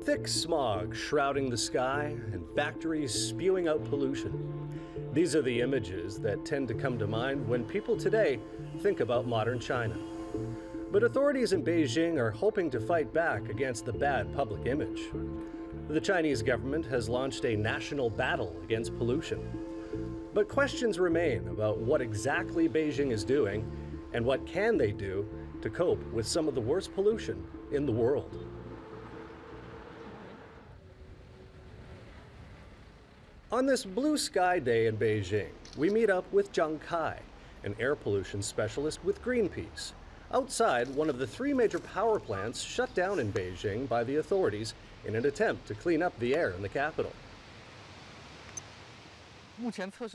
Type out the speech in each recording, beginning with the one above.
Thick smog shrouding the sky and factories spewing out pollution. These are the images that tend to come to mind when people today think about modern China. But authorities in Beijing are hoping to fight back against the bad public image. The Chinese government has launched a national battle against pollution. But questions remain about what exactly Beijing is doing and what can they do to cope with some of the worst pollution in the world. On this blue sky day in Beijing, we meet up with Zhang Kai, an air pollution specialist with Greenpeace, outside one of the 3 major power plants shut down in Beijing by the authorities in an attempt to clean up the air in the capital.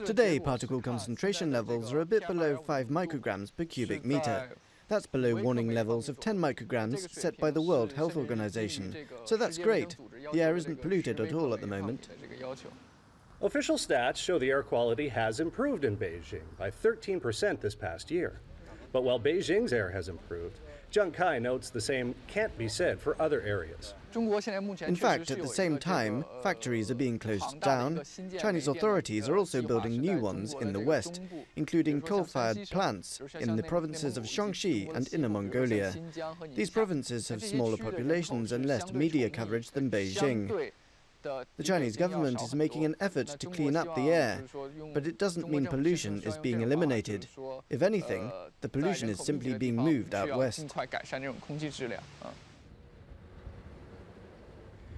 Today, particle concentration levels are a bit below 5 micrograms per cubic meter. That's below warning levels of 10 micrograms set by the World Health Organization. So that's great. The air isn't polluted at all at the moment. Official stats show the air quality has improved in Beijing by 13% this past year. But while Beijing's air has improved, Zhang Kai notes the same can't be said for other areas. In fact, at the same time, factories are being closed down. Chinese authorities are also building new ones in the west, including coal-fired plants in the provinces of Shaanxi and Inner Mongolia. These provinces have smaller populations and less media coverage than Beijing. The Chinese government is making an effort to clean up the air, but it doesn't mean pollution is being eliminated. If anything, the pollution is simply being moved out west.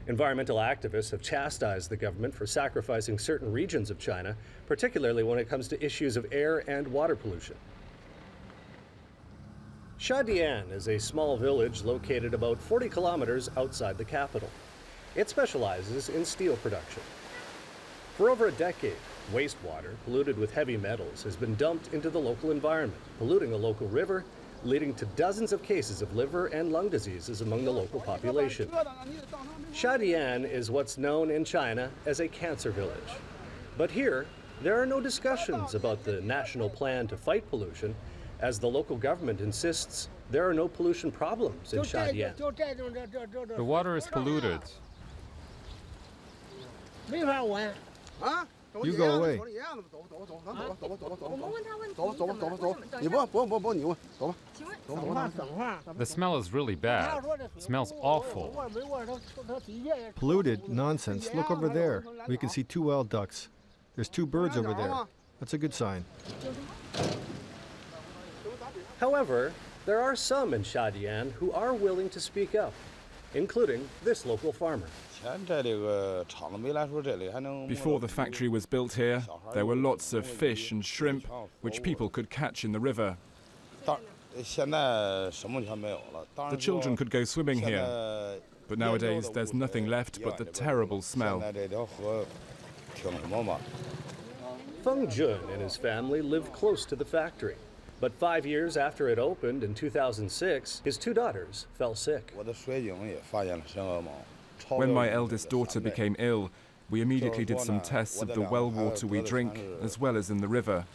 Environmental activists have chastised the government for sacrificing certain regions of China, particularly when it comes to issues of air and water pollution. Shadian is a small village located about 40 kilometers outside the capital. It specializes in steel production. For over a decade, wastewater polluted with heavy metals has been dumped into the local environment, polluting a local river, leading to dozens of cases of liver and lung diseases among the local population. Shadian is what's known in China as a cancer village. But here, there are no discussions about the national plan to fight pollution, as the local government insists there are no pollution problems in Shadian. The water is polluted. You go away. The smell is really bad. It smells awful. Polluted? Nonsense. Look over there. We can see 2 wild ducks. There's 2 birds over there. That's a good sign. However, there are some in Shadian who are willing to speak up, including this local farmer. Before the factory was built here, there were lots of fish and shrimp which people could catch in the river. The children could go swimming here, but nowadays there's nothing left but the terrible smell. Feng Jun and his family lived close to the factory. But 5 years after it opened in 2006, his 2 daughters fell sick. When my eldest daughter became ill, we immediately did some tests of the well water we drink, as well as in the river.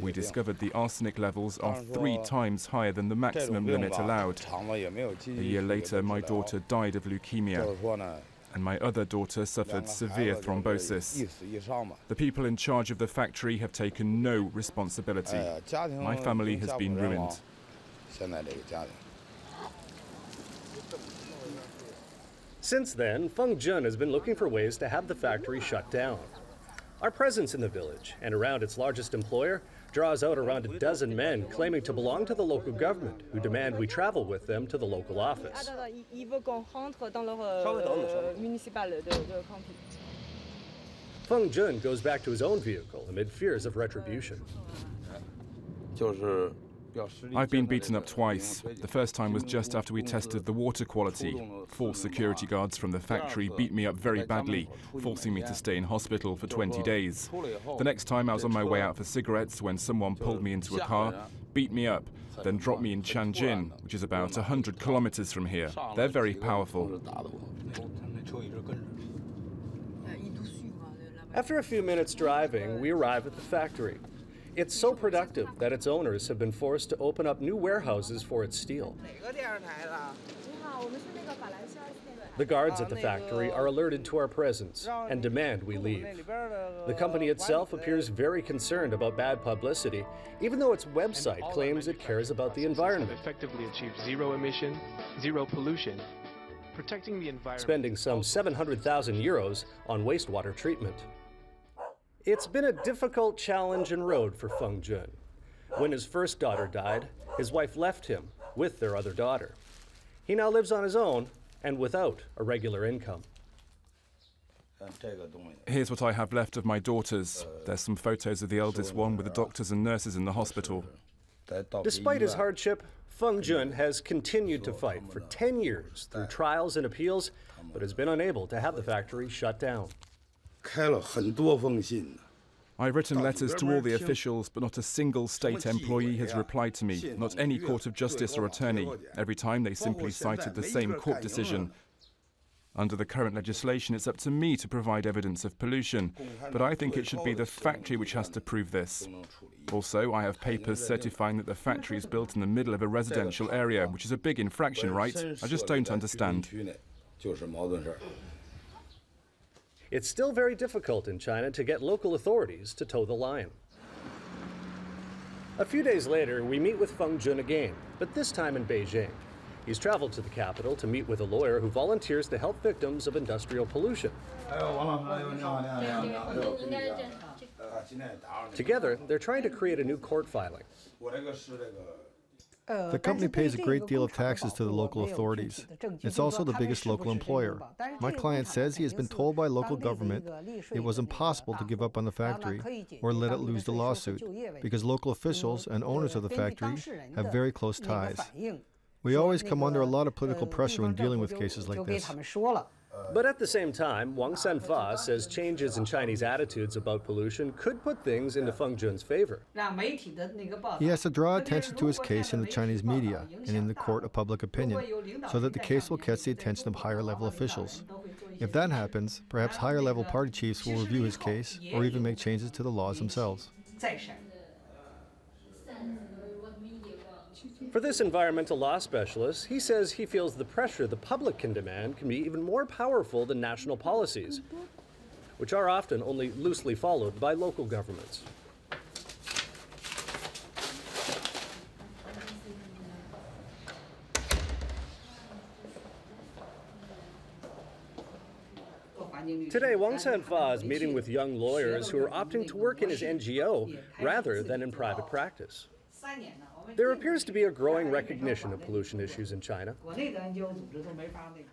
We discovered the arsenic levels are 3 times higher than the maximum limit allowed. A year later, my daughter died of leukemia, and my other daughter suffered severe thrombosis. The people in charge of the factory have taken no responsibility. My family has been ruined. Since then, Feng Jun has been looking for ways to have the factory shut down. Our presence in the village and around its largest employer draws out around a dozen men claiming to belong to the local government who demand we travel with them to the local office. Feng Jun goes back to his own vehicle amid fears of retribution. I've been beaten up twice. The first time was just after we tested the water quality. 4 security guards from the factory beat me up very badly, forcing me to stay in hospital for 20 days. The next time I was on my way out for cigarettes when someone pulled me into a car, beat me up, then dropped me in Tianjin, which is about 100 kilometers from here. They're very powerful. After a few minutes driving, we arrive at the factory. It's so productive that its owners have been forced to open up new warehouses for its steel. The guards at the factory are alerted to our presence and demand we leave. The company itself appears very concerned about bad publicity, even though its website claims it cares about the environment. Effectively achieve zero emission, zero pollution, protecting the environment. Spending some 700,000 euros on wastewater treatment. It's been a difficult challenge and road for Feng Jun. When his first daughter died, his wife left him with their other daughter. He now lives on his own and without a regular income. Here's what I have left of my daughters. There's some photos of the eldest one with the doctors and nurses in the hospital. Despite his hardship, Feng Jun has continued to fight for 10 years through trials and appeals, but has been unable to have the factory shut down. I've written letters to all the officials, but not a single state employee has replied to me, not any court of justice or attorney. Every time they simply cited the same court decision. Under the current legislation, it's up to me to provide evidence of pollution, but I think it should be the factory which has to prove this. Also, I have papers certifying that the factory is built in the middle of a residential area, which is a big infraction, right? I just don't understand. It's still very difficult in China to get local authorities to toe the line. A few days later, we meet with Feng Jun again, but this time in Beijing. He's traveled to the capital to meet with a lawyer who volunteers to help victims of industrial pollution. Together, they're trying to create a new court filing. The company pays a great deal of taxes to the local authorities. It's also the biggest local employer. My client says he has been told by local government it was impossible to give up on the factory or let it lose the lawsuit because local officials and owners of the factory have very close ties. We always come under a lot of political pressure when dealing with cases like this. But at the same time, Wang Sanfa says changes in Chinese attitudes about pollution could put things into Feng Jun's favor. He has to draw attention to his case in the Chinese media and in the court of public opinion, so that the case will catch the attention of higher-level officials. If that happens, perhaps higher-level party chiefs will review his case or even make changes to the laws themselves. For this environmental law specialist, he says he feels the pressure the public can demand can be even more powerful than national policies, which are often only loosely followed by local governments. Today, Wang Sanfa is meeting with young lawyers who are opting to work in his NGO rather than in private practice. There appears to be a growing recognition of pollution issues in China.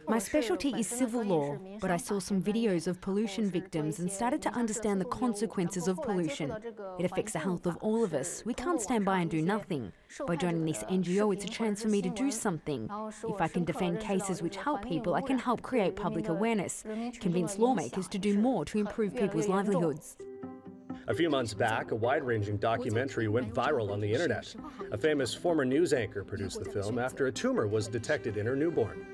My specialty is civil law, but I saw some videos of pollution victims and started to understand the consequences of pollution. It affects the health of all of us. We can't stand by and do nothing. By joining this NGO, it's a chance for me to do something. If I can defend cases which help people, I can help create public awareness, convince lawmakers to do more to improve people's livelihoods. A few months back, a wide-ranging documentary went viral on the internet. A famous former news anchor produced the film after a tumor was detected in her newborn.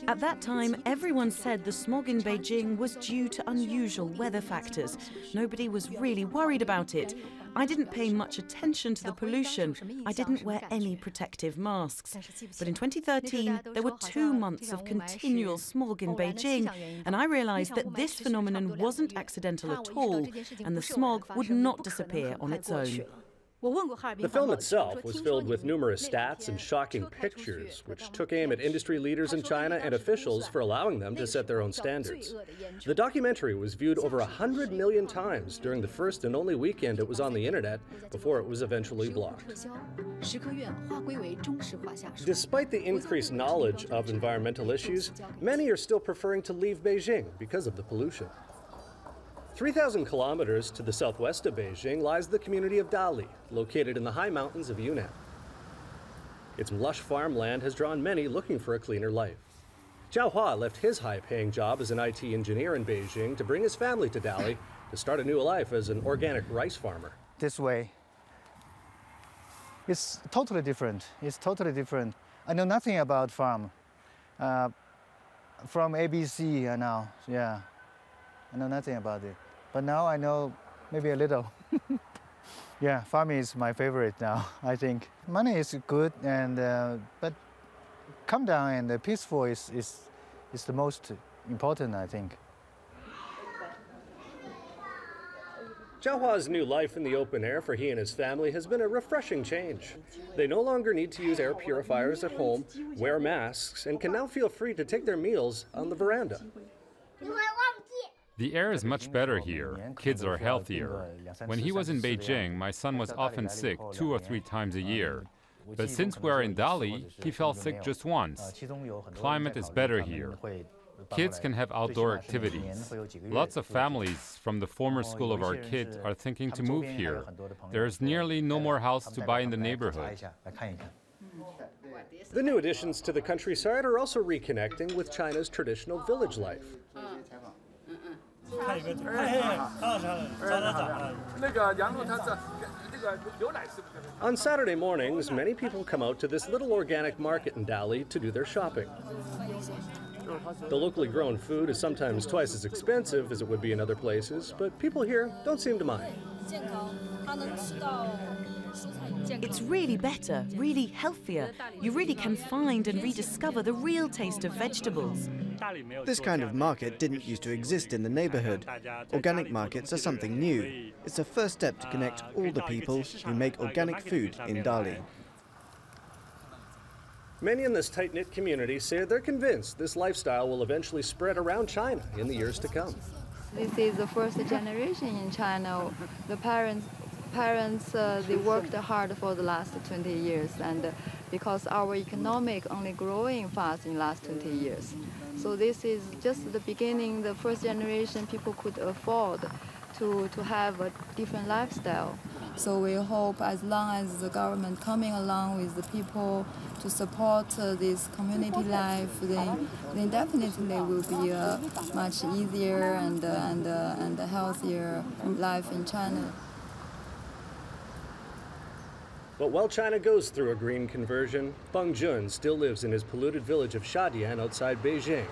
At that time, everyone said the smog in Beijing was due to unusual weather factors. Nobody was really worried about it. I didn't pay much attention to the pollution. I didn't wear any protective masks. But in 2013, there were 2 months of continual smog in Beijing, and I realized that this phenomenon wasn't accidental at all, and the smog would not disappear on its own. The film itself was filled with numerous stats and shocking pictures, which took aim at industry leaders in China and officials for allowing them to set their own standards. The documentary was viewed over 100 million times during the first and only weekend it was on the internet before it was eventually blocked. Despite the increased knowledge of environmental issues, many are still preferring to leave Beijing because of the pollution. 3,000 kilometers to the southwest of Beijing lies the community of Dali, located in the high mountains of Yunnan. Its lush farmland has drawn many looking for a cleaner life. Zhao Hua left his high-paying job as an IT engineer in Beijing to bring his family to Dali to start a new life as an organic rice farmer. This way, it's totally different. It's totally different. I know nothing about farm. From ABC now, yeah. I know nothing about it. But now I know maybe a little. Yeah, farming is my favorite now, I think. Money is good, but calm down and peaceful is the most important, I think. Jiahua's new life in the open air for he and his family has been a refreshing change. They no longer need to use air purifiers at home, wear masks, and can now feel free to take their meals on the veranda. The air is much better here. Kids are healthier. When he was in Beijing, my son was often sick 2 or 3 times a year. But since we're in Dali, he fell sick just once. Climate is better here. Kids can have outdoor activities. Lots of families from the former school of our kids are thinking to move here. There is nearly no more house to buy in the neighborhood. The new additions to the countryside are also reconnecting with China's traditional village life. On Saturday mornings, many people come out to this little organic market in Dali to do their shopping. The locally grown food is sometimes twice as expensive as it would be in other places, but people here don't seem to mind. It's really better, really healthier. You really can find and rediscover the real taste of vegetables. This kind of market didn't used to exist in the neighborhood. Organic markets are something new. It's a first step to connect all the people who make organic food in Dali. Many in this tight-knit community say they're convinced this lifestyle will eventually spread around China in the years to come. This is the first generation in China. The parents they worked hard for the last 20 years, and because our economic only growing fast in the last 20 years. So this is just the beginning, the first generation people could afford to have a different lifestyle. So we hope as long as the government coming along with the people to support this community life, then definitely will be a much easier and healthier life in China. But while China goes through a green conversion, Feng Jun still lives in his polluted village of Shadian outside Beijing,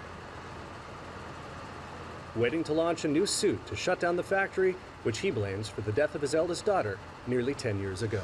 waiting to launch a new suit to shut down the factory, which he blames for the death of his eldest daughter nearly 10 years ago.